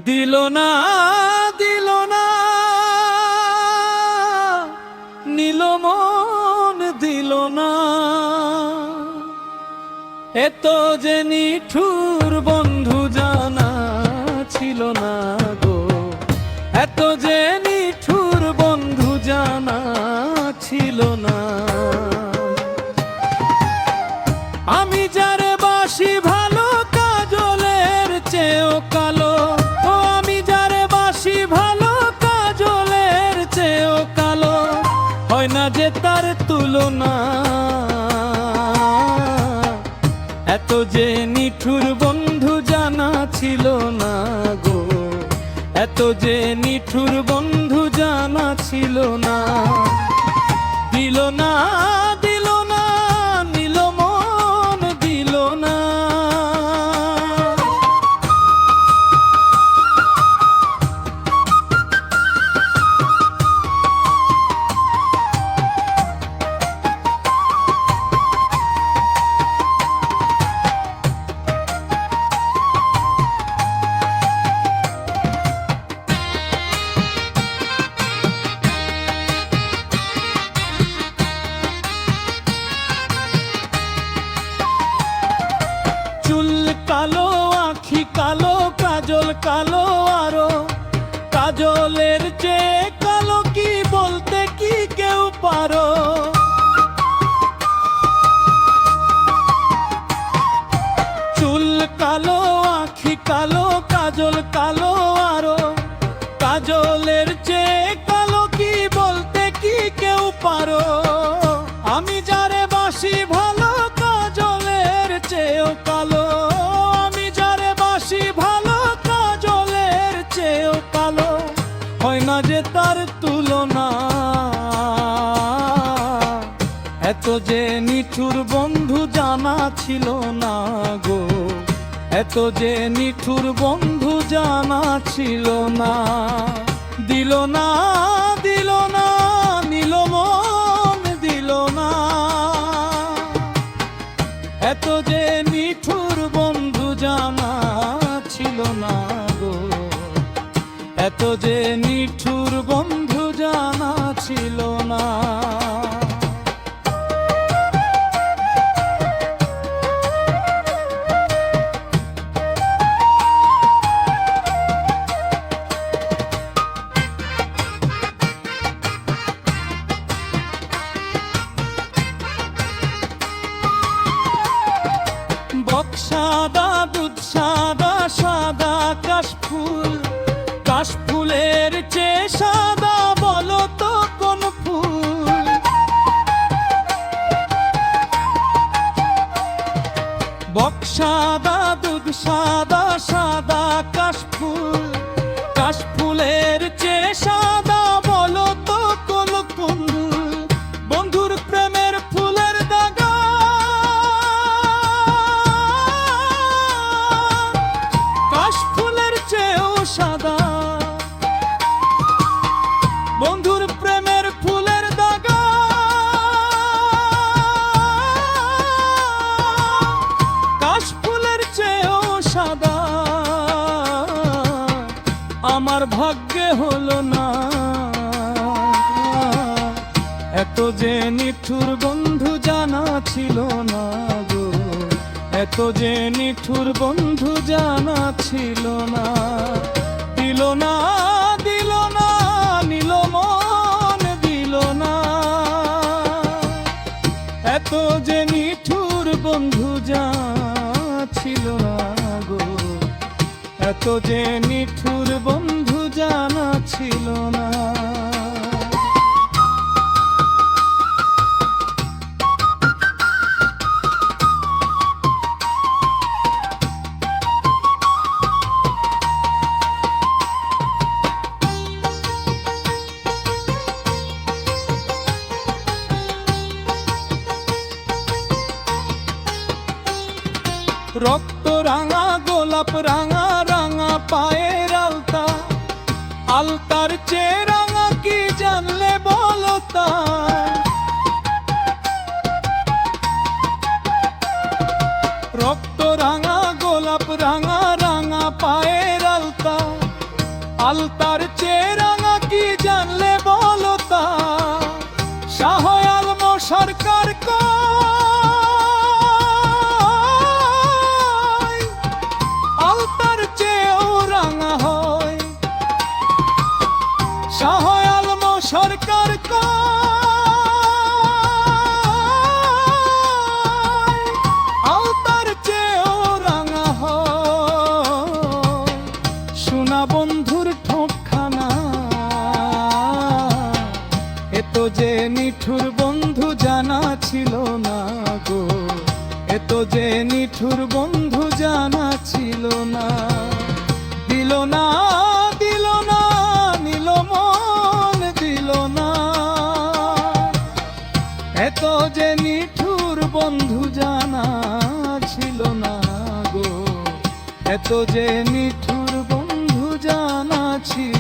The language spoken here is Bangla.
দিল না দিল না নিল মন দিল না এত যে নিঠুর বন্ধু জানা ছিল না গো এত যে নিঠুর বন্ধু জানা ছিল না আমি যারে বাসি ভালো কাজলের চেয়েও কালো ও আমি যারে বাসি ভালো কাজলের চেয়েও কালো হয় না যে তার তুলনা এত যে নিঠুর বন্ধু জানা ছিল না গো এত যে নিঠুর বন্ধু জানা ছিল না দিল না দিল না নিল মন দিল না কালো আখি কালো কাজল কালো আরো কাজলের চেয়ে কালো কি বলতে কি কেউ পারো চুল কালো আখি কালো কাজল কালো আরো কাজলের চেয়ে কালো কি বলতে কি কেউ পারো আমি যারে বাসি ভালো কাজলের চেয়েও কালো হয় না যে তার তুলনা এত যে নিঠুর বন্ধু জানা ছিল না গো এত যে নিঠুর বন্ধু জানা ছিল না দিল না দিল না নিল মন দিল না এত যে নিঠুর বন্ধু জানা ছিল না গো এত যে নিঠুর বন্ধু জানা ছিল না বক্সাদা দুধ সাদা সাদা কাশফুল কাশফুলের চেয়ে সাদা বলো তো কোন ফুল বক্সাদা দুধ সাদা সাদা কাশফুল কাশফুলের চেয়ে সাদা বলো তো কোন ফুল বন্ধুর প্রেমের ফুলের দাগা কাশফুলের চেয়েও সাদা বন্ধুর প্রেমের ফুলের দাগা কাশফুলের চেয়েও সাদা আমার ভাগ্যে হলো না এত যে নিঠুর বন্ধু জানা ছিল না গো এত যে নিঠুর বন্ধু জানা ছিল না দিল না দিল না নিল মন দিল না এত যে নিঠুর বন্ধু জানা ছিল না গো এত যে নিঠুর বন্ধু জানা ছিল না রক্ত রাঙা গোলাপ রাঙা রাঙা পায়ের আলতা আলতার চেয়ে রাঙা কি জানলে বলো তা রক্ত রাঙা গোলাপ রাঙা রাঙা পায়ের আলতা আলতার চেয়ে রাঙা কি জানলে বলো তা শাহ আলম সরকার কয় আলতার চেয়েও রাঙা হয় শাহ আলম সরকার কয় আলতার চেয়েও রাঙা হয় সোনা বন্ধুর ঠোঁটখানা এত যে নিঠুর বন্ধু জানা ছিল না গো এত যে নিঠুর বন্ধু জানা ছিল না দিল না দিল না নিল মন দিল না এত যে নিঠুর বন্ধু জানা ছিল না গো এত যে নিঠুর বন্ধু জানা ছিল